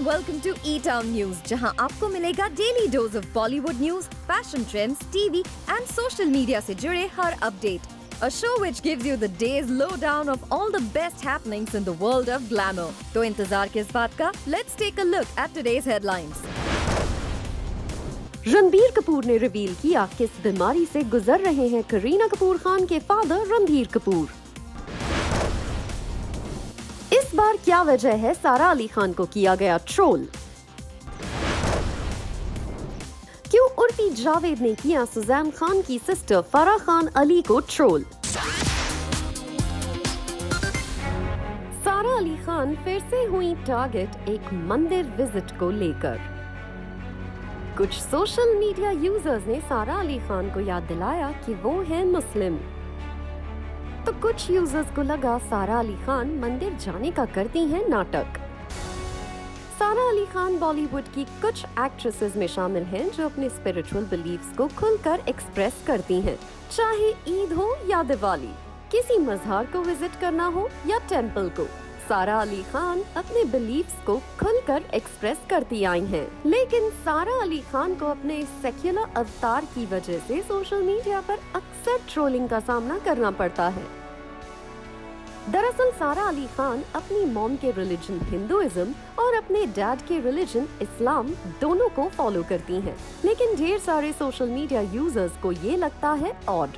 welcome to E-Town News, जहां आपको मिलेगा daily dose of Bollywood news, fashion trends, TV and social media से जुड़े हर update. A show which gives you the day's lowdown of all the best happenings in the world of glamour. तो इंतजार किस बात का? Let's take a look at today's headlines. Ranbir Kapoor ने reveal किया किस बीमारी से गुजर रहे हैं करीना कपूर खान के फादर रणधीर कपूर. इस बार क्या वजह है सारा अली खान को किया गया ट्रोल? क्यों उर्फी जावेद ने किया सुज़ैन खान की सिस्टर फराह खान अली को ट्रोल? सारा अली खान फिर से हुई टारगेट एक मंदिर विजिट को लेकर. कुछ सोशल मीडिया यूजर्स ने सारा अली खान को याद दिलाया कि वो है मुस्लिम. तो कुछ यूजर्स को लगा सारा अली खान मंदिर जाने का करती हैं नाटक. सारा अली खान बॉलीवुड की कुछ एक्ट्रेसेस में शामिल हैं जो अपने स्पिरिचुअल बिलीफ्स को खुलकर एक्सप्रेस करती हैं. चाहे ईद हो या दिवाली, किसी मज़ार को विजिट करना हो या टेंपल को, सारा अली खान अपने बिलीफ्स को खुलकर एक्सप्रेस करती आई हैं. लेकिन सारा अली खान को अपने सेक्युलर अवतार की वजह से सोशल मीडिया पर अक्सर ट्रोलिंग का सामना करना पड़ता है. दरअसल सारा अली खान अपनी मॉम के रिलीजन हिंदुइज्म और अपने डैड के रिलीजन इस्लाम दोनों को फॉलो करती हैं. लेकिन ढेर सारे सोशल मीडिया यूजर्स को ये लगता है ऑड.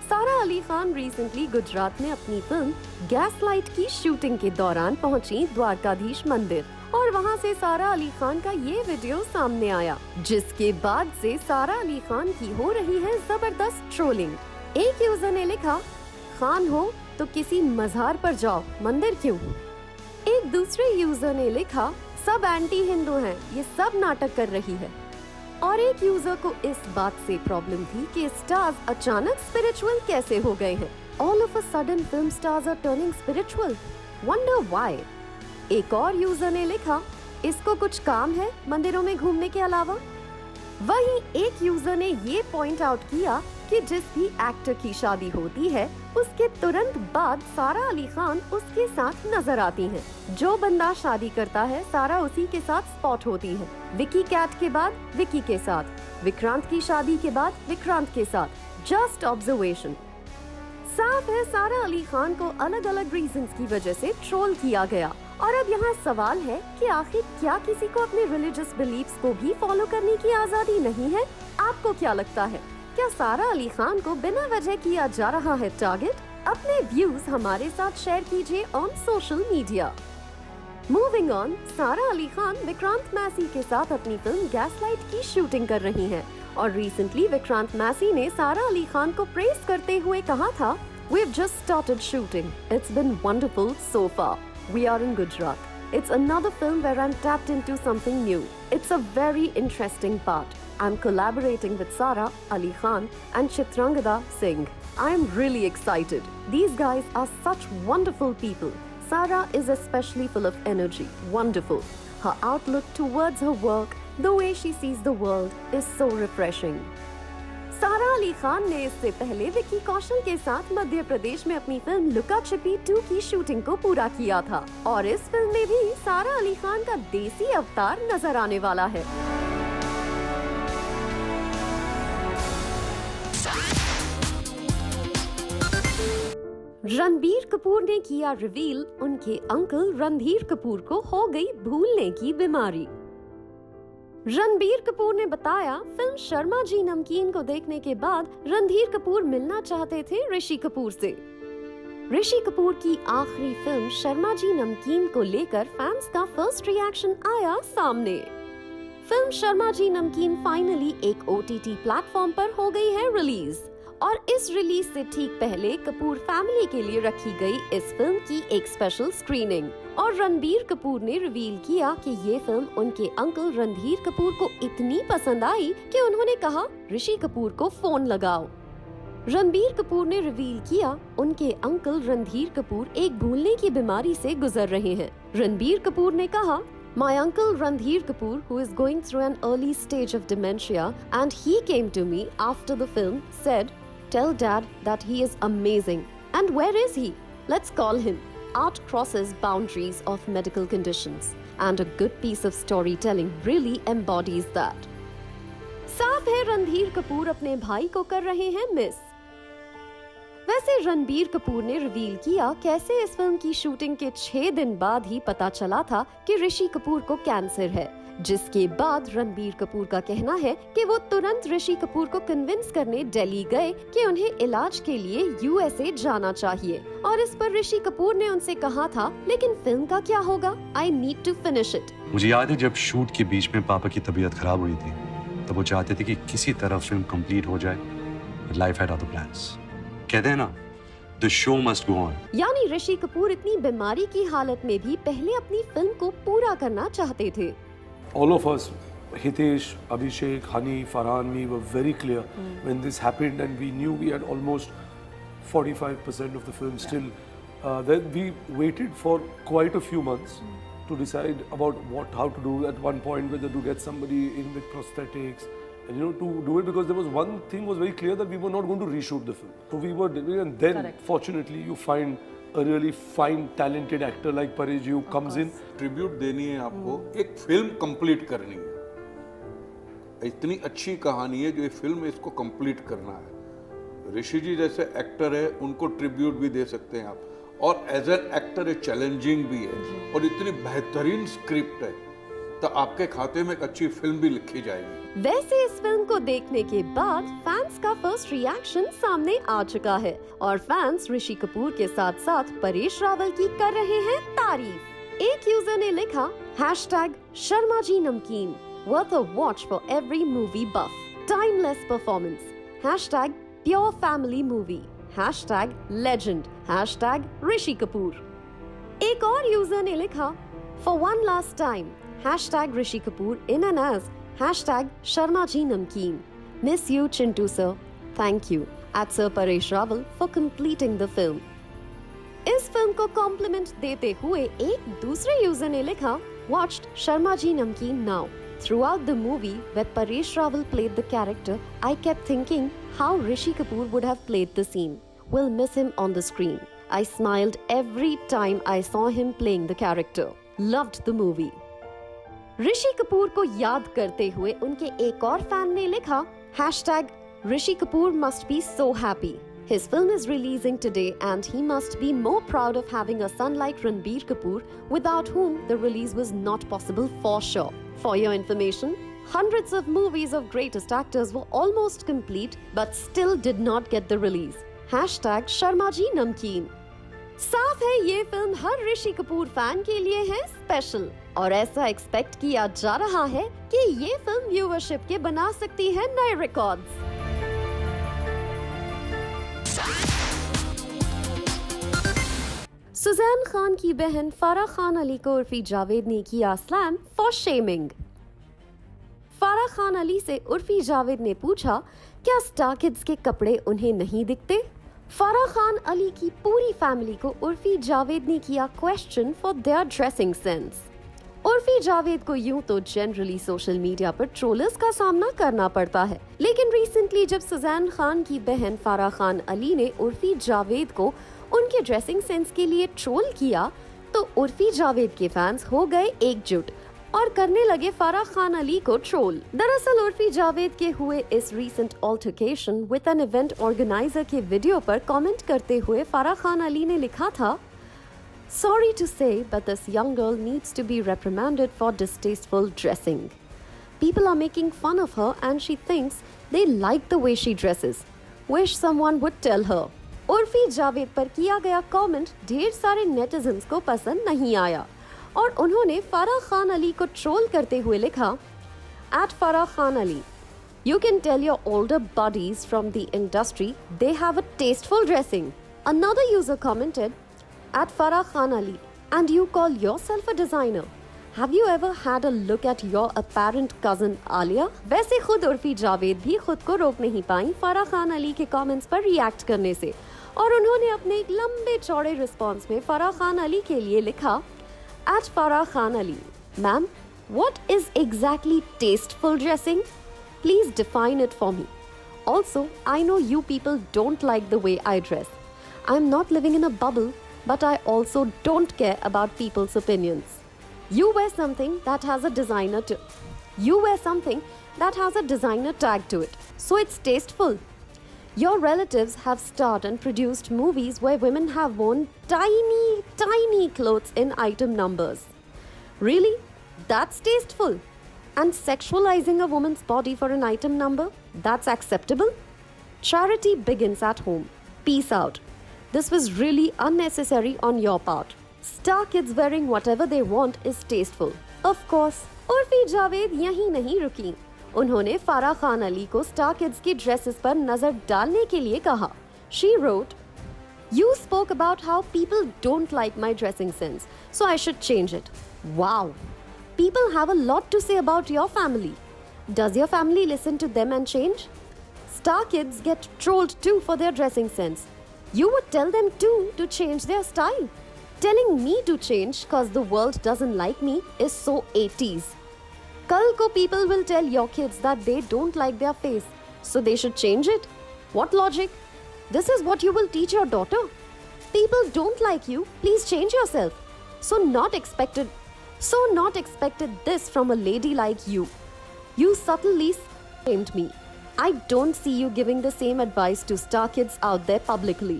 सारा अली खान रिसेंटली गुजरात में अपनी फिल्म गैसलाइट की शूटिंग के दौरान पहुंची द्वारकाधीश मंदिर और वहां से सारा अली खान का ये वीडियो सामने आया, जिसके बाद से सारा अली खान की हो रही है जबरदस्त ट्रोलिंग. एक यूजर ने लिखा, खान हो तो किसी मज़ार पर जाओ, मंदिर क्यों? एक दूसरे यूजर ने लिखा, सब एंटी हिंदू हैं, ये सब नाटक कर रही है. और एक यूजर को इस बात से प्रॉब्लम थी कि स्टार्स अचानक स्पिरिचुअल कैसे हो गए हैं. All of a sudden film stars are turning spiritual, wonder why. एक और यूजर ने लिखा, इसको कुछ काम है मंदिरों में घूमने के अलावा. वहीं एक यूजर ने ये पॉइंट आउट किया कि जिस भी एक्टर की शादी होती है उसके तुरंत बाद सारा अली खान उसके साथ नजर आती हैं. जो बंदा शादी करता है सारा उसी के साथ स्पॉट होती है. विकी कैट के बाद विकी के साथ, विक्रांत की शादी के बाद विक्रांत के साथ. Just observation. साफ है सारा अली खान को अलग अलग रीजंस की वजह से ट्रोल किया गया. और अब यहाँ सवाल है कि आखिर क्या किसी को अपने रिलीजियस बिलीफ्स को भी फॉलो करने की आजादी नहीं है? आपको क्या लगता है? क्या सारा अली खान को बिना वजह किया जा रहा है टारगेट? अपने व्यूज हमारे साथ शेयर कीजिए on social media. Moving on, सारा अली खान विक्रांत मैसी के साथ अपनी फिल्म गैसलाइट की शूटिंग कर रही हैं. और रिसेंटली विक्रांत मैसी ने सारा अली खान को प्रेज करते हुए कहा था, We've just started shooting. It's been wonderful so far. We are in Gujarat. It's another film where I'm tapped into something new. It's a very interesting part. I'm collaborating with Sara Ali Khan and Chitrangada Singh. I'm really excited. These guys are such wonderful people. Sara is especially full of energy. Wonderful. Her outlook towards her work, the way she sees the world is so refreshing. सारा अली खान ने इससे पहले विक्की कौशल के साथ मध्य प्रदेश में अपनी film लुका छिपी 2 की शूटिंग को पूरा किया था. और इस फिल्म में भी सारा अली खान का देसी अवतार नजर आने वाला है. रणबीर कपूर ने किया रिवील, उनके अंकल रणधीर कपूर को हो गई भूलने की बीमारी. रणबीर कपूर ने बताया, फिल्म शर्मा जी नमकीन को देखने के बाद रणधीर कपूर मिलना चाहते थे ऋषि कपूर से. ऋषि कपूर की आखिरी फिल्म शर्मा जी नमकीन को लेकर फैंस का फर्स्ट रिएक्शन आया सामने. फिल्म शर्मा जी नमकीन फाइनली एक OTT प्लेटफॉर्म पर हो गई है रिलीज. और इस रिलीज से ठीक पहले कपूर फैमिली के लिए रखी गई इस फिल्म की एक स्पेशल स्क्रीनिंग. और रणबीर कपूर ने रिवील किया कि ये फिल्म उनके अंकल रणधीर कपूर को इतनी पसंद आई कि उन्होंने कहा, ऋषि कपूर को फोन लगाओ. रणबीर कपूर ने रिवील किया, उनके अंकल रणधीर कपूर एक भूलने की बीमारी से गुजर रहे हैं. रणबीर कपूर ने कहा, My uncle Randhir Kapoor, who is going through an early stage of dementia, and he came to me after the film, said, Tell Dad that he is amazing. And where is he? Let's call him. Art crosses boundaries of medical conditions. and a good piece of storytelling really embodies that. साफ है रणधीर कपूर अपने भाई को कर रहे हैं miss. वैसे रणबीर कपूर ने रिवील किया कैसे इस फिल्म की शूटिंग के 6 दिन बाद ही पता चला था कि ऋषि कपूर को कैंसर है, जिसके बाद रणबीर कपूर का कहना है कि वो तुरंत ऋषि कपूर को कन्विंस करने दिल्ली गए कि उन्हें इलाज के लिए यूएसए जाना चाहिए, और इस पर ऋषि कपूर ने उनसे कहा था, लेकिन फिल्म का क्या होगा? I need to finish it. मुझे याद है जब शूट के बीच में पापा की तबीयत खराब हुई थी, तब वो चाहते थे कि किसी तरह फिल्म कंप्लीट हो जाए। Life had other plans. कहते हैं ना, the show must go on. यानी ऋषि कपूर इतनी बीमारी की हालत में भी पहले अपनी फिल्म को पूरा करना चाहते थे। All of us, Hitesh, Abhishek, Hani, Farah and me were very clear when this happened, and we knew we had almost 45% of the film still. Then we waited for quite a few months to decide about how to do at one point, whether to get somebody in with prosthetics, and to do it, because there was one thing was very clear that we were not going to reshoot the film. So we were doing, and then fortunately you find a really fine talented actor like Parej who comes in. Tribute देनी है आपको, एक film complete करनी है। इतनी अच्छी कहानी है जो ये फिल्म इसको कंप्लीट करना है। ऋषि जी जैसे एक्टर है, उनको ट्रिब्यूट भी दे सकते हैं आप, और एज एन एक्टर ये चैलेंजिंग भी है, और इतनी बेहतरीन स्क्रिप्ट है, तो आपके खाते में एक अच्छी फिल्म भी लिखी जाएगी। वैसे इस फिल्म को देखने के बाद फैंस का फर्स्ट रिएक्शन सामने आ चुका है, और फैंस ऋषि कपूर के साथ साथ परेश रावल की कर रहे हैं तारीफ। एक यूजर ने लिखा #शर्मा जी नमकीन, worth a watch for every movie buff, timeless performance, #pure family movie, #legend, #Rishi Kapoor. एक और यूजर ने लिखा for one last time, #Rishi Kapoor in and as #Sharma Ji Namkeen. Miss you, Chintu sir. Thank you at Sir Paresh Rawal for completing the film. इस film को complement देते हुए एक दूसरे यूजर ने लिखा watched Sharma Ji Namkeen now. Throughout the movie where Paresh Rawal played the character, I kept thinking how Rishi Kapoor would have played the scene. Will miss him on the screen. I smiled every time I saw him playing the character. Loved the movie. Rishi Kapoor को याद करते हुए उनके एक और fan ने लिखा #Rishi Kapoor must be so happy. His film is releasing today and he must be more proud of having a son like Ranbir Kapoor, without whom the release was not possible for sure. For your information, hundreds of movies of greatest actors were almost complete but still did not get the release. #Sharma Ji Namkeen. साफ है ये film हर Rishi Kapoor fan के लिए है special, और ऐसा expect किया जा रहा है कि ये फिल्म व्यूअरशिप के बना सकती है नए रिकॉर्ड्स। सुज़ैन खान की बहन फारा खान अली को उर्फी जावेद ने किया स्लैम फॉर शेमिंग। फारा खान अली से उर्फी जावेद ने पूछा, क्या स्टार किड्स के कपड़े उन्हें नहीं दिखते? फारा खान अली की पूरी फैमिली को उर्फी जावेद ने किया question for their dressing sense. Urfi Javed को यूं तो जनरली सोशल मीडिया पर ट्रोलर्स का सामना करना पड़ता है, लेकिन रिसेंटली जब सुज़ैन खान की बहन फारा खान अली ने उर्फी जावेद को उनके ड्रेसिंग सेंस के लिए ट्रोल किया, तो उर्फी जावेद के फैंस हो गए एकजुट और करने लगे फारा खान अली को ट्रोल। दरअसल उर्फी जावेद के हुए इस recent altercation with an event organiser के वीडियो पर कमेंट करते हुए फारा खान अली ने लिखा था, Sorry to say, but this young girl needs to be reprimanded for distasteful dressing. People are making fun of her and she thinks they like the way she dresses. Wish someone would tell her. Urfi Javed पर किया गया comment ढेर सारे netizens को पसंद नहीं आया, और उन्होंने फारा खान अली को ट्रोल करते हुए लिखा, @Farah Khan Ali, you can tell your older buddies from the industry they have a tasteful dressing. Another user commented, @Farah Khan Ali, and you call yourself a designer. Have you ever had a look at your apparent cousin Alia? वैसे खुद उर्फी जावेद भी खुद को रोक नहीं पाई फारा खान अली के comments पर रिएक्ट करने से, और उन्होंने अपने एक लंबे चौड़े रिस्पॉन्स में फारा खान अली के लिए लिखा, @Farah Khan Ali, ma'am, what is exactly tasteful dressing? Please define it for me. Also, I know you people don't like the way I dress. I'm not living in a bubble, but I also don't care about people's opinions. You wear something that has a designer tag to it, so it's tasteful. Your relatives have starred and produced movies where women have worn tiny, tiny clothes in item numbers. Really? That's tasteful. And sexualizing a woman's body for an item number? That's acceptable? Charity begins at home. Peace out. This was really unnecessary on your part. Star kids wearing whatever they want is tasteful. Of course, Urfi Javed यहीं नहीं रुकी. उन्होंने फारा खान अली को star kids की dresses पर नजर डालने के लिए कहा. She wrote, "You spoke about how people don't like my dressing sense, so I should change it." Wow. People have a lot to say about your family. Does your family listen to them and change? Star kids get trolled too for their dressing sense. You would tell them too to change their style. Telling me to change cause the world doesn't like me is so 80s. Kal ko people will tell your kids that they don't like their face, so they should change it. What logic? This is what you will teach your daughter. People don't like you, please change yourself. So not expected this from a lady like you. You subtly shamed me. I don't see you giving the same advice to star kids out there publicly.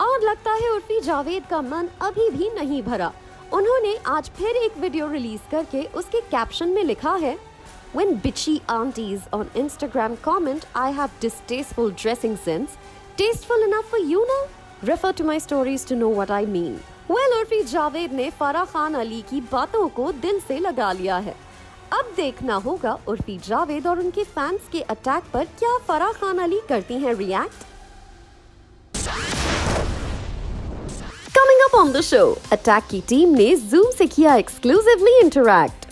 और लगता है उर्फी जावेद का मन अभी भी नहीं भरा. उन्होंने आज फिर एक वीडियो रिलीज करके उसके कैप्शन में लिखा है, "When bitchy aunties on Instagram comment I have distasteful dressing sense, tasteful enough for you now? Refer to my stories to know what I mean." Well, Urfi Javed ने फराह खान अली की बातों को दिल से लगा लिया है. अब देखना होगा उर्फी जावेद और उनके फैंस के अटैक पर क्या फराह खान अली करती हैं react. Coming up on the show, attack की टीम ने Zoom से किया exclusively interact.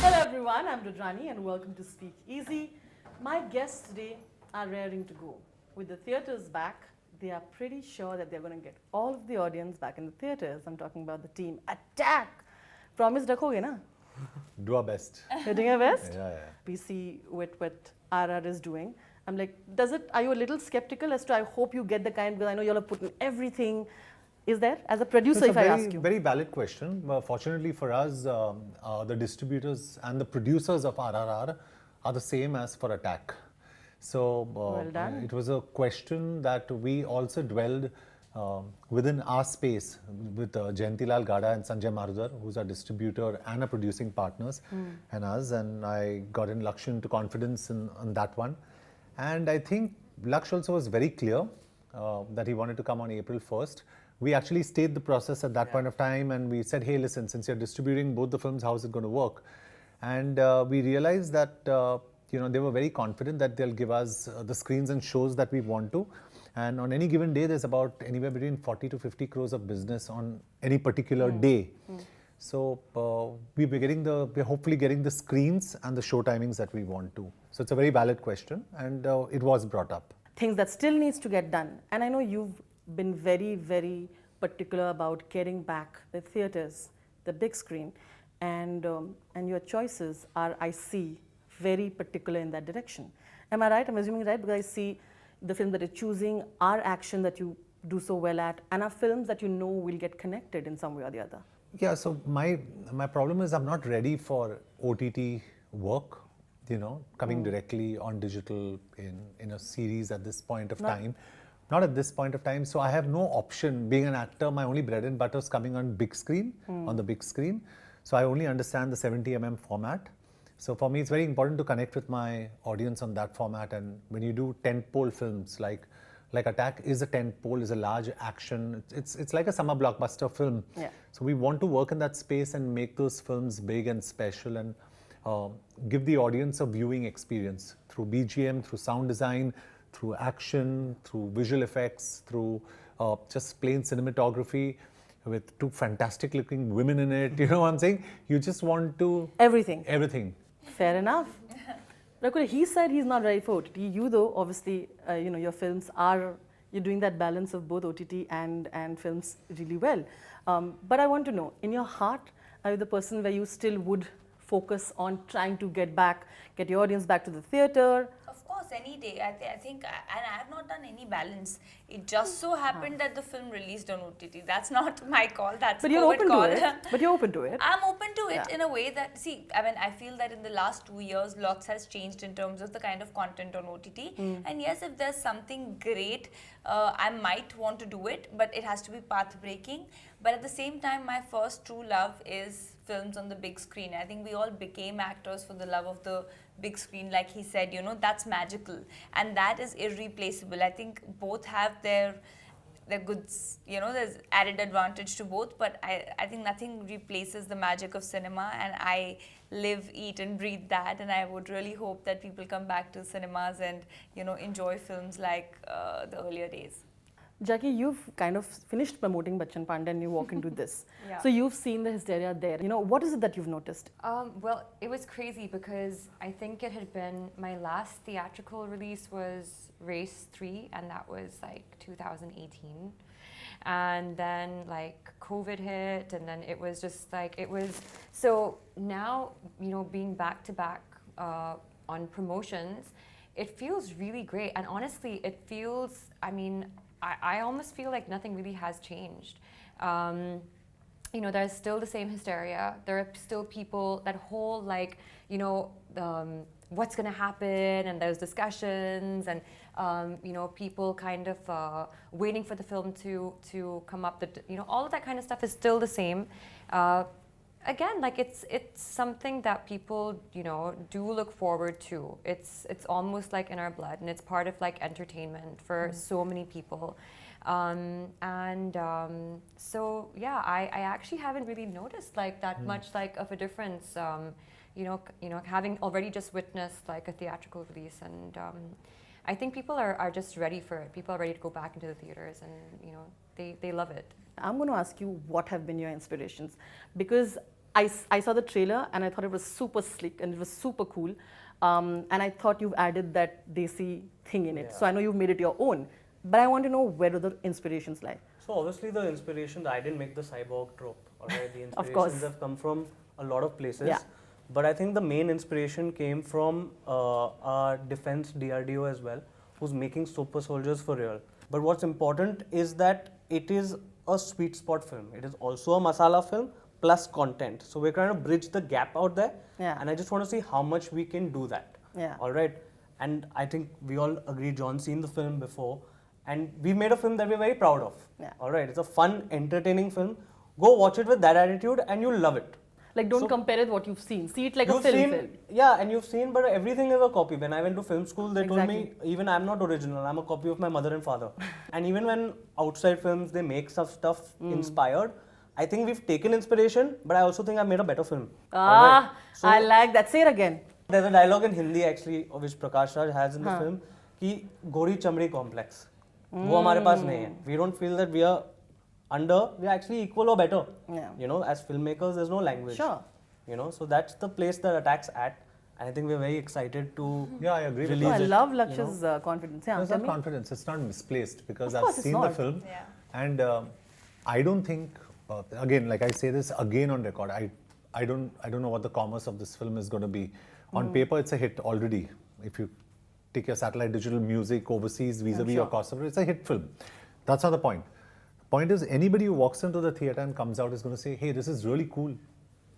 Hello everyone, I'm Rudrani and welcome to Speak Easy. My guests today are raring to go. With the theatres back, they are pretty sure that they're going to get all of the audience back in the theatres. I'm talking about the team Attack. Promise rakhoge na? Do our best. You're doing your best? Yeah. We see what RR is doing. I'm like, are you a little skeptical as to, I hope you get the kind, because I know you all have put in everything. Is there? As a producer, if I ask you. Very valid question. Fortunately for us, the distributors and the producers of RRR are the same as for Attack. So well done. It was a question that we also dwelled within our space with Jayantilal Gada and Sanjay Marudar, who's our distributor and our producing partners, and us. And I got in Lakshya into confidence on that one. And I think Lakshya also was very clear that he wanted to come on April 1st. We actually stayed the process at that point of time, and we said, hey, listen, since you're distributing both the films, how is it going to work? And we realized that they were very confident that they'll give us the screens and shows that we want to. And on any given day, there's about anywhere between 40 to 50 crores of business on any particular day. So we're hopefully getting the screens and the show timings that we want to. So it's a very valid question, and it was brought up. Things that still needs to get done. And I know you've been very, very particular about getting back the theatres, the big screen, and your choices are, I see, very particular in that direction. Am I right? I'm assuming right, because I see the films that you're choosing are action that you do so well at, and are films that you know will get connected in some way or the other. Yeah, so my problem is I'm not ready for OTT work, coming directly on digital in a series at this point of time. Not at this point of time. So I have no option. Being an actor, my only bread and butter is coming on big screen, on the big screen. So I only understand the 70mm format. So for me, it's very important to connect with my audience on that format. And when you do tentpole films, like Attack is a tentpole, is a large action. It's like a summer blockbuster film. Yeah. So we want to work in that space and make those films big and special, and give the audience a viewing experience through BGM, through sound design, through action, through visual effects, through just plain cinematography with two fantastic looking women in it. You know what I'm saying? You just want to... Everything. Fair enough. Rakul, he said he's not ready for OTT. You though, obviously, your films are, you're doing that balance of both OTT and films really well. But I want to know, in your heart, are you the person where you still would focus on trying to get your audience back to the theatre? Of course, any day. I think, and I have not done any balance. It just so happened that the film released on OTT. That's not my call. That's But you're COVID open call. to it. But you're open to it. I'm open to it Yeah. in a way that, see, I mean, I feel that in the last 2 years, lots has changed in terms of the kind of content on OTT. And yes, if there's something great, I might want to do it, but it has to be path breaking. But at the same time, my first true love is films on the big screen. I think we all became actors for the love of the big screen. Like he said, you know, that's magical. And that is irreplaceable. I think both have their goods, you know, there's added advantage to both, but I think nothing replaces the magic of cinema, and I live, eat and breathe that, and I would really hope that people come back to cinemas and, you know, enjoy films like the earlier days. Jackie, you've kind of finished promoting Bachchan Panda and you walk into this. Yeah. So you've seen the hysteria there. You know, what is it that you've noticed? Well, it was crazy because I think it had been, my last theatrical release was Race 3, and that was like 2018. And then like COVID hit, and then it was just like, it was, so now, you know, being back to back on promotions, it feels really great. And honestly, it feels, I mean, I almost feel like nothing really has changed. You know, there's still the same hysteria. There are still people, that whole like, you know, what's going to happen, and there's discussions, and you know, people kind of waiting for the film to come up. That, you know, all of that kind of stuff is still the same. Again, like it's something that people, you know, do look forward to. It's almost like in our blood, and it's part of like entertainment for so many people. So yeah, I actually haven't really noticed like that much like of a difference. You know, having already just witnessed like a theatrical release, and I think people are just ready for it. People are ready to go back into the theaters, and you know, they love it. I'm going to ask you what have been your inspirations, because I saw the trailer and I thought it was super slick and it was super cool, and I thought you've added that Desi thing in it. So I know you've made it your own, but I want to know where do the inspirations lie? So obviously the inspiration, I didn't make the cyborg trope, alright? The Of course. inspirations have come from a lot of places. Yeah. But I think the main inspiration came from our defense DRDO as well, who's making super soldiers for real. But what's important is that it is a sweet spot film. It is also a masala film plus content. So we're trying to bridge the gap out there. Yeah. And I just want to see how much we can do that. Yeah. Alright. And I think we all agree, John's seen the film before. And we made a film that we're very proud of. Yeah. Alright. It's a fun, entertaining film. Go watch it with that attitude and you'll love it. Like, don't So- compare it with what you've seen. See it like a You've film. seen, yeah, and you've seen, but everything is a copy. When I went to film school, they told me, even I'm not original, I'm a copy of my mother and father. And even when outside films, they make stuff inspired, I think we've taken inspiration, but I also think I've made a better film. Alright. So I like that. Say it again. there's a dialogue in Hindi actually, which Prakash Raj has in the film, कि गोरी चमड़ी complex. वो हमारे पास नहीं है. We don't feel that we are we're actually equal or better. Yeah. You know, as filmmakers, there's no language. Sure. You know, so that's the place that Attack's at. And I think we're very excited to Yeah, I agree with release I it. love Lakshya's confidence. Yeah, There's tell not me. confidence. It's not misplaced because Of course I've it's seen the not. film, Yeah. and I don't think. Again, like I say this again on record, I don't know what the commerce of this film is going to be. On paper, it's a hit already. If you take your satellite digital music overseas vis-a-vis your cost of it, it's a hit film. That's not the point. The point is, anybody who walks into the theatre and comes out is going to say, "Hey, this is really cool.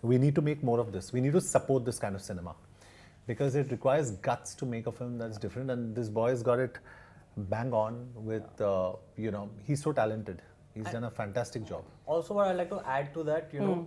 We need to make more of this. We need to support this kind of cinema." Because it requires guts to make a film that's different, and this boy's got it bang on with, you know, he's so talented. He's done a fantastic job. Also, what I'd like to add to that, you know,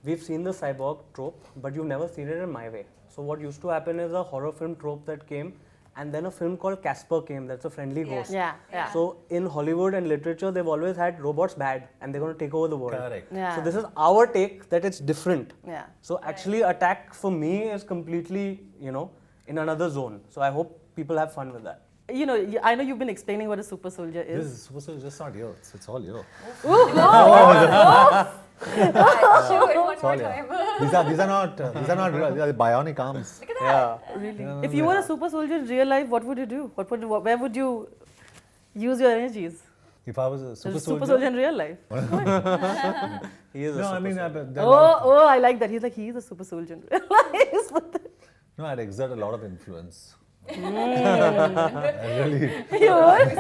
we've seen the cyborg trope, but you've never seen it in my way. So what used to happen is a horror film trope that came, and then a film called Casper came, that's a friendly ghost. Yeah, yeah. So in Hollywood and literature, they've always had robots bad, and they're going to take over the world. Correct. Yeah. So this is our take that it's different. Yeah. So actually, Attack for me is completely, you know, in another zone. So I hope people have fun with that. You know, I know you've been explaining what a super soldier This is. is supposed to just not you. It's all you. Show it one It's more all you. time. These are not real. They are bionic arms. Yeah. Really? If you were a super soldier in real life, what would you do? Where would you use your energies? If I was a super soldier. Super soldier in real life. He is a No, I super mean, soldier. there are a lot of- Oh, I like that. He's like, he's a super soldier in real life. no, I'd exert a lot of influence. I really. You would?